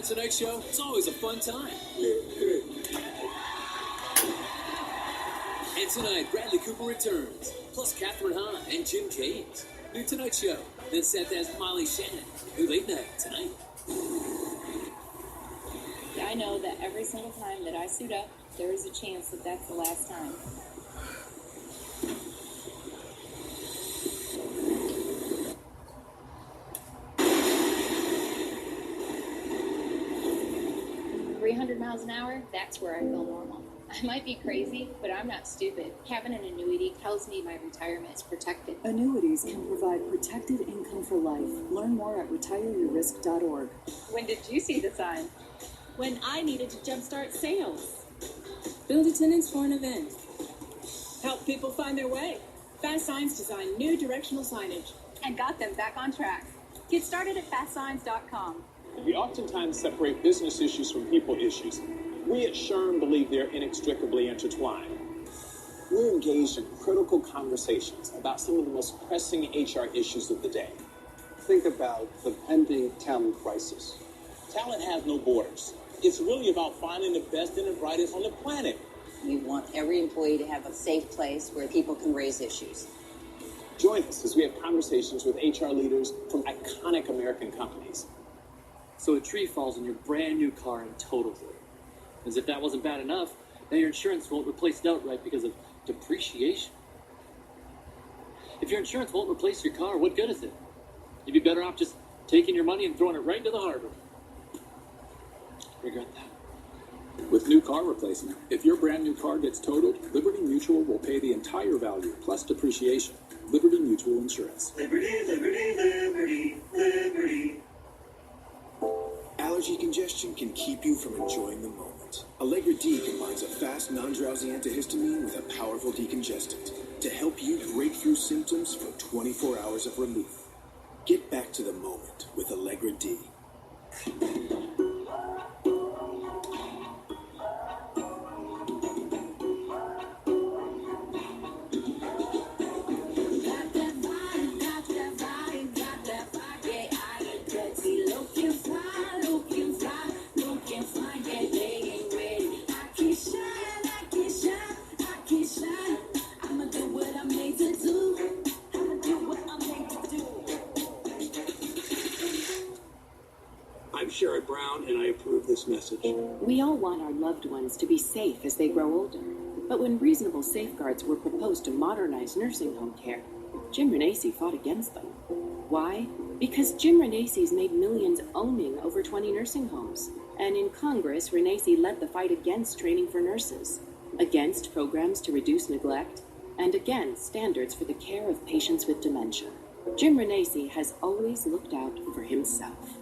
Tonight Show, it's always a fun time. And tonight, Bradley Cooper returns, plus Catherine Hahn and Jim James. New Tonight Show, then set as Molly Shannon. New Late Night tonight. I know that every single time that I suit up, there is a chance that that's the last time. $300 an hour, that's where I feel normal. I might be crazy, but I'm not stupid. Having an annuity tells me my retirement is protected. Annuities can provide protected income for life. Learn more at retireyourrisk.org. When did you see the sign? When I needed to jumpstart sales. Build attendance for an event. Help people find their way. Fast Signs designed new directional signage And got them back on track. Get started at fastsigns.com. We oftentimes separate business issues from people issues. We at SHRM believe they're inextricably intertwined. We're engaged in critical conversations about some of the most pressing HR issues of the day. Think about the pending talent crisis. Talent has no borders. It's really about finding the best and the brightest on the planet. We want every employee to have a safe place where people can raise issues. Join us as we have conversations with HR leaders from iconic American companies. So a tree falls on your brand new car and totals it. As if that wasn't bad enough, now your insurance won't replace it outright because of depreciation. If your insurance won't replace your car, what good is it? You'd be better off just taking your money and throwing it right into the harbor. Regret that. With new car replacement, if your brand new car gets totaled, Liberty Mutual will pay the entire value plus depreciation. Liberty Mutual Insurance. Liberty, liberty, liberty, liberty. Allergy congestion can keep you from enjoying the moment. Allegra D combines a fast, non-drowsy antihistamine with a powerful decongestant to help you break through symptoms for 24 hours of relief. Get back to the moment with Allegra D. I'm Sherrod Brown, and I approve this message. We all want our loved ones to be safe as they grow older. But when reasonable safeguards were proposed to modernize nursing home care, Jim Renacci fought against them. Why? Because Jim Renacci's made millions owning over 20 nursing homes. And in Congress, Renacci led the fight against training for nurses, against programs to reduce neglect, and against standards for the care of patients with dementia. Jim Renacci has always looked out for himself.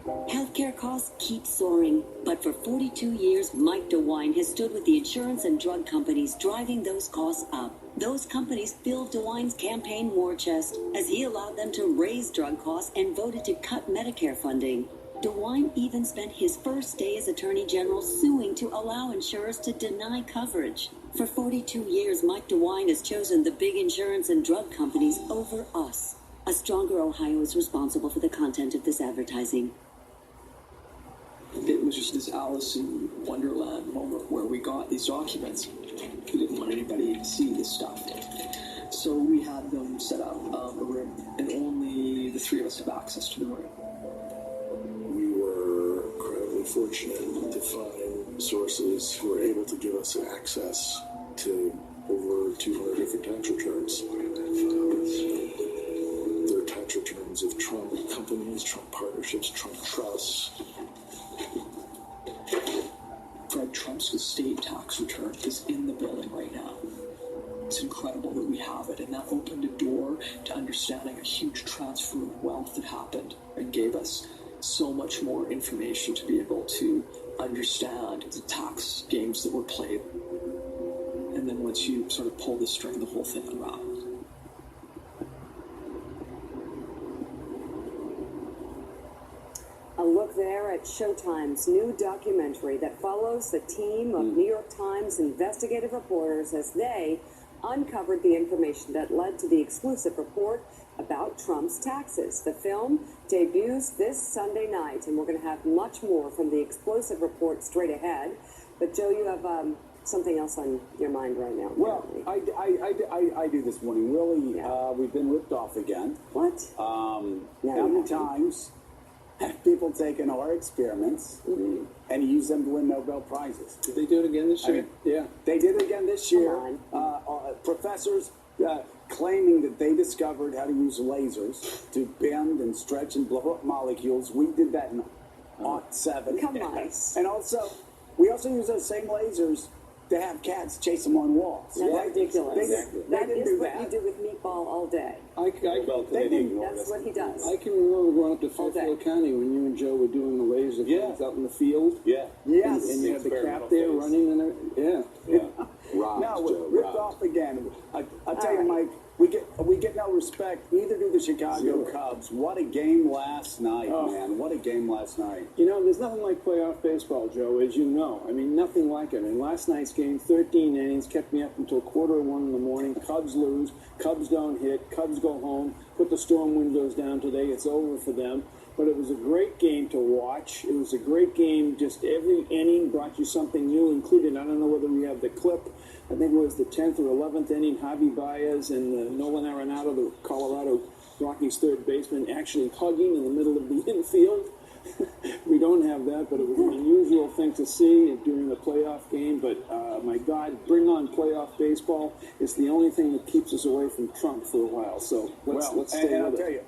Healthcare costs keep soaring, but for 42 years, Mike DeWine has stood with the insurance and drug companies driving those costs up. Those companies filled DeWine's campaign war chest as he allowed them to raise drug costs and voted to cut Medicare funding. DeWine even spent his first day as Attorney General suing to allow insurers to deny coverage. For 42 years, Mike DeWine has chosen the big insurance and drug companies over us. A Stronger Ohio is responsible for the content of this advertising. It was just this Alice in Wonderland moment where we got these documents. We didn't want anybody to see this stuff. So we had them set up a room, and only the three of us have access to the room. We were incredibly fortunate to find sources who were able to give us access to over 200 different tax returns. There are tax returns of Trump companies, Trump partnerships, Trump trusts. Fred Trump's estate tax return is in the building right now. It's incredible that we have it, and that opened a door to understanding a huge transfer of wealth that happened and gave us so much more information to be able to understand the tax games that were played. And then once you sort of pull the string, the whole thing unravels. A look there at Showtime's new documentary that follows the team of New York Times investigative reporters as they uncovered the information that led to the exclusive report about Trump's taxes. The film debuts this Sunday night, and we're going to have much more from the explosive report straight ahead. But, Joe, you have something else on your mind right now. Well, I do this morning. Willie, we've been ripped off again. What? How many times have people taken our experiments and used them to win Nobel Prizes? Did they do it again this year? Yeah. They did it again this year. Professors claiming that they discovered how to use lasers to bend and stretch and blow up molecules. We did that in '07. Come on. And also, we also use those same lasers to have cats chase them on walls. That's ridiculous. They didn't do What that. you do with Meatball all day. That's what he does. I can remember going up to Fairfield County when you and Joe were doing the laser things out in the field. Yeah. Yes. And you had the cat there running in there. Yeah. No, we're ripped off again. I'll tell you, Mike, we get no respect. Neither do the Chicago Cubs. What a game last night, man. What a game last night. You know, there's nothing like playoff baseball, Joe, as you know. I mean, nothing like it. And last night's game, 13 innings, kept me up until 1:45 in the morning. Cubs lose. Cubs don't hit. Cubs go home. Put the storm windows down today. It's over for them. But it was a great game to watch. It was a great game. Just every inning brought you something new, including, I don't know whether we have the clip, I think it was the 10th or 11th inning, Javi Baez and Nolan Arenado, the Colorado Rockies third baseman, actually hugging in the middle of the infield. We don't have that, but it was an unusual thing to see during the playoff game. But, my God, bring on playoff baseball. It's the only thing that keeps us away from Trump for a while. So let's stay I'll with tell it. you,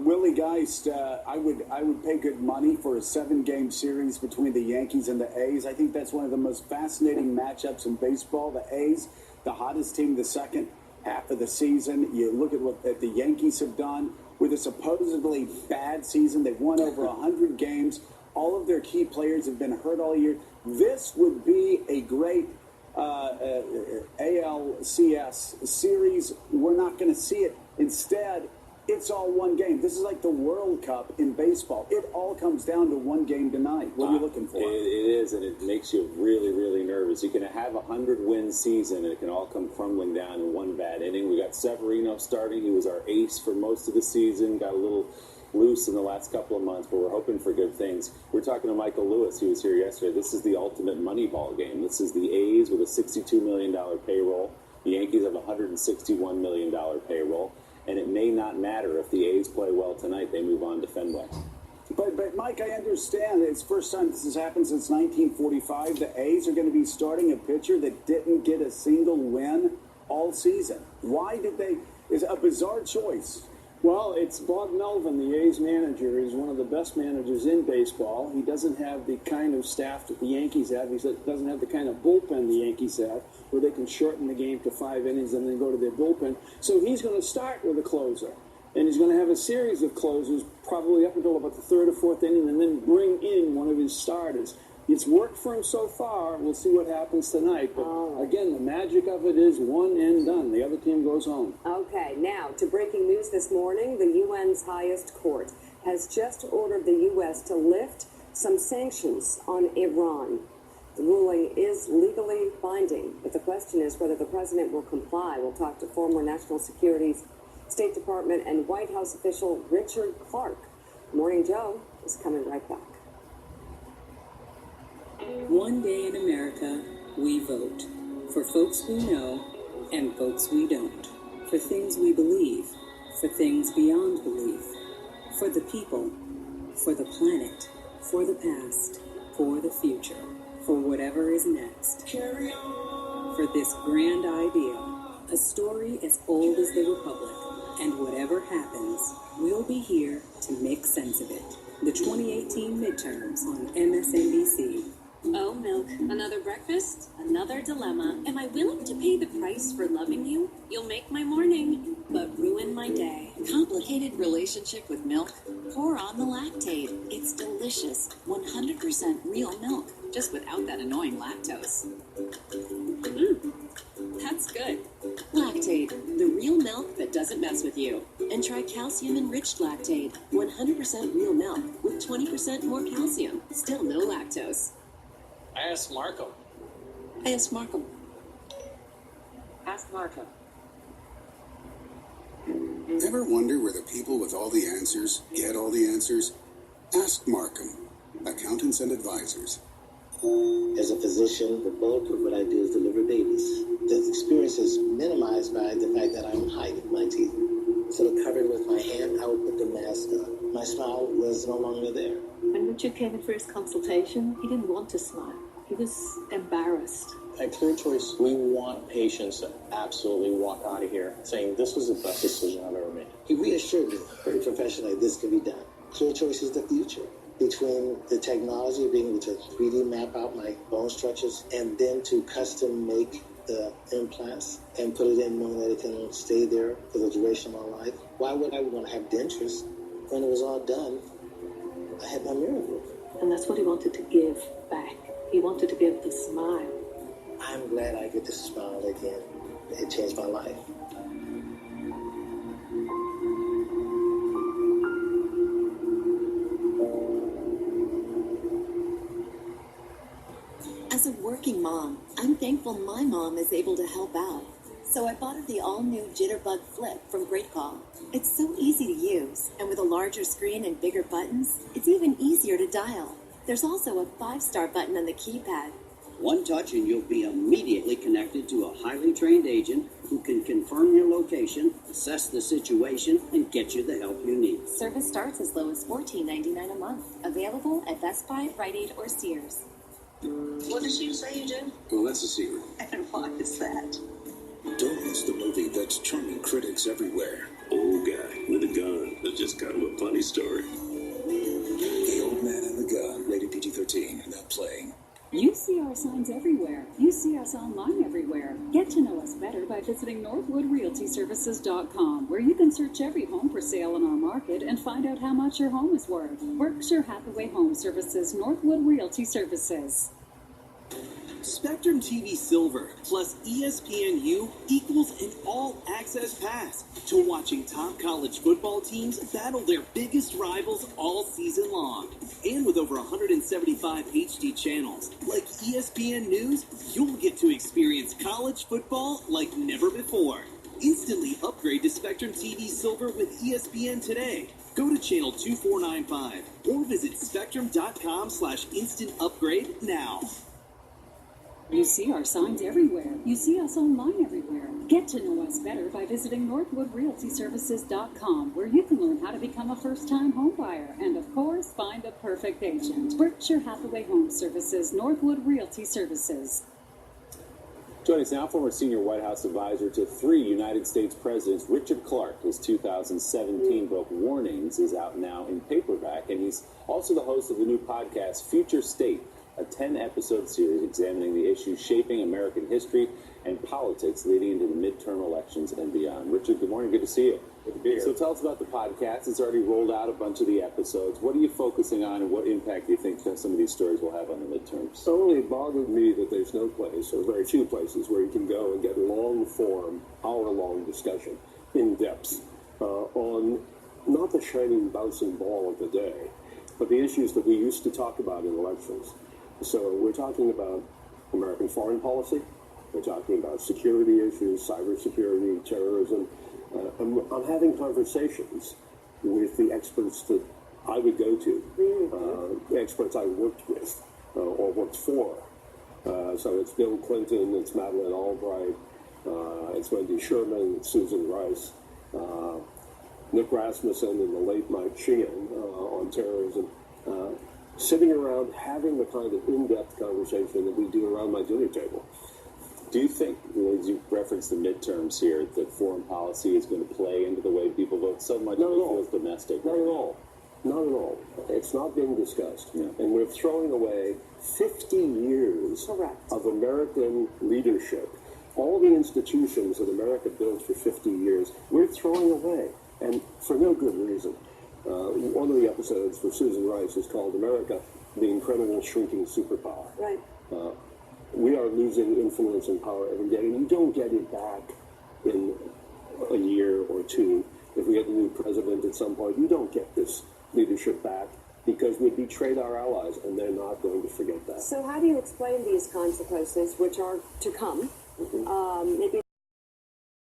Willie Geist, I would pay good money for a 7-game series between the Yankees and the A's. I think that's one of the most fascinating matchups in baseball. The A's, the hottest team the second half of the season. You look at what the Yankees have done with a supposedly bad season. They've won over 100 games. All of their key players have been hurt all year. This would be a great ALCS series. We're not going to see it. Instead, it's all one game. This is like the World Cup in baseball. It all comes down to one game tonight. What are you looking for? It is, and it makes you really, really nervous. You can have a 100-win season, and it can all come crumbling down in one bad inning. We got Severino starting. He was our ace for most of the season. Got a little loose in the last couple of months, but we're hoping for good things. We're talking to Michael Lewis, who was here yesterday. This is the ultimate Moneyball game. This is the A's with a $62 million payroll. The Yankees have a $161 million payroll. And it may not matter if the A's play well tonight. They move on to Fenway. But Mike, I understand it's the first time this has happened since 1945. The A's are going to be starting a pitcher that didn't get a single win all season. Why did they? It's a bizarre choice. Well, it's Bob Melvin, the A's manager. He's one of the best managers in baseball. He doesn't have the kind of staff that the Yankees have. He doesn't have the kind of bullpen the Yankees have, where they can shorten the game to 5 innings and then go to their bullpen. So he's going to start with a closer. And he's going to have a series of closers, probably up until about the 3rd or 4th inning, and then bring in one of his starters. It's worked for him so far. We'll see what happens tonight. But again, the magic of it is one and done. The other team goes home. Okay, now to breaking news this morning. The UN's highest court has just ordered the U.S. to lift some sanctions on Iran. The ruling is legally binding, but the question is whether the president will comply. We'll talk to former National Security, State Department, and White House official Richard Clark. Morning Joe is coming right back. One day in America, we vote. For folks we know and folks we don't. For things we believe. For things beyond belief. For the people. For the planet. For the past. For the future. For whatever is next. Carry on. For this grand ideal. A story as old as the Republic. And whatever happens, we'll be here to make sense of it. The 2018 midterms on MSNBC. Oh, Milk, another breakfast, another dilemma. Am I willing to pay the price for loving you? You'll make my morning, but ruin my day. Complicated relationship with milk? Pour on the Lactaid. It's delicious, 100% real milk, just without that annoying lactose. That's good. Lactaid, the real milk that doesn't mess with you. And try calcium-enriched Lactaid, 100% real milk with 20% more calcium. Still no lactose. I asked Markham. Ask Markham. Ever wonder where the people with all the answers get all the answers? Ask Markham, accountants and advisors. As a physician, the bulk of what I do is deliver babies. The experience is minimized by the fact that I'm hiding my teeth. So to cover it with my hand, I would put the mask on. My smile was no longer there. When Richard came in for his consultation, he didn't want to smile. He was embarrassed. At Clear Choice, we want patients to absolutely walk out of here saying, this was the best decision I've ever made. He reassured me very professionally this can be done. Clear Choice is the future. Between the technology of being able to 3D map out my bone structures and then to custom make the implants and put it in knowing that it can stay there for the duration of my life. Why would I want to have dentures when it was all done? I had my miracle. And that's what he wanted to give back. He wanted to be able to smile. I'm glad I get to smile again. It changed my life. As a working mom, I'm thankful my mom is able to help out. So I bought her the all-new Jitterbug Flip from Great Call. It's so easy to use, and with a larger screen and bigger buttons, it's even easier to dial. There's also a 5-star button on the keypad. One touch and you'll be immediately connected to a highly trained agent who can confirm your location, assess the situation, and get you the help you need. Service starts as low as $14.99 a month. Available at Best Buy, Rite Aid, or Sears. What did you say you do? Well, that's a secret. And what is that? Don't miss the movie that's charming critics everywhere. Old guy with a gun that just got him a funny story. The Old Man and the Gun, rated PG-13, now playing. You see our signs everywhere. You see us online everywhere. Get to know us better by visiting NorthwoodRealtyServices.com, where you can search every home for sale in our market and find out how much your home is worth. Berkshire Hathaway Home Services, Northwood Realty Services. Spectrum TV Silver plus ESPNU equals an all-access pass to watching top college football teams battle their biggest rivals all season long. And with over 175 HD channels, like ESPN News, you'll get to experience college football like never before. Instantly upgrade to Spectrum TV Silver with ESPN today. Go to channel 2495 or visit spectrum.com/instant upgrade now. You see our signs everywhere. You see us online everywhere. Get to know us better by visiting NorthwoodRealtyServices.com, where you can learn how to become a first-time homebuyer and, of course, find the perfect agent. Berkshire Hathaway Home Services, Northwood Realty Services. Joining us now, former senior White House advisor to 3 United States presidents, Richard Clark. His 2017 book, Warnings, is out now in paperback, and he's also the host of the new podcast, Future State, a 10-episode series examining the issues shaping American history and politics leading into the midterm elections and beyond. Richard, good morning. Good to see you. Good to be here. So tell us about the podcast. It's already rolled out a bunch of the episodes. What are you focusing on, and what impact do you think some of these stories will have on the midterms? So it bothered me that there's no place, or very few places, where you can go and get long-form, hour-long discussion, in depth, on not the shining, bouncing ball of the day, but the issues that we used to talk about in elections. So we're talking about American foreign policy. We're talking about security issues, cybersecurity, terrorism. I'm having conversations with the experts that I would go to, the experts I worked with or worked for. So it's Bill Clinton, it's Madeleine Albright, it's Wendy Sherman, it's Susan Rice, Nick Rasmussen, and the late Mike Sheehan on terrorism. Sitting around having the kind of in-depth conversation that we do around my dinner table. Do you think, as you referenced the midterms here, that foreign policy is going to play into the way people vote so much? Not at all. Feels domestic? Not at all. Not at all. It's not being discussed. Yeah. And we're throwing away 50 years of American leadership. All the institutions that America built for 50 years, we're throwing away. And for no good reason. One of the episodes for Susan Rice is called America, the Incredible Shrinking Superpower. Right. We are losing influence and power every day, and you don't get it back in a year or two. If we get a new president at some point, you don't get this leadership back because we betrayed our allies, and they're not going to forget that. So how do you explain these consequences, which are to come? Maybe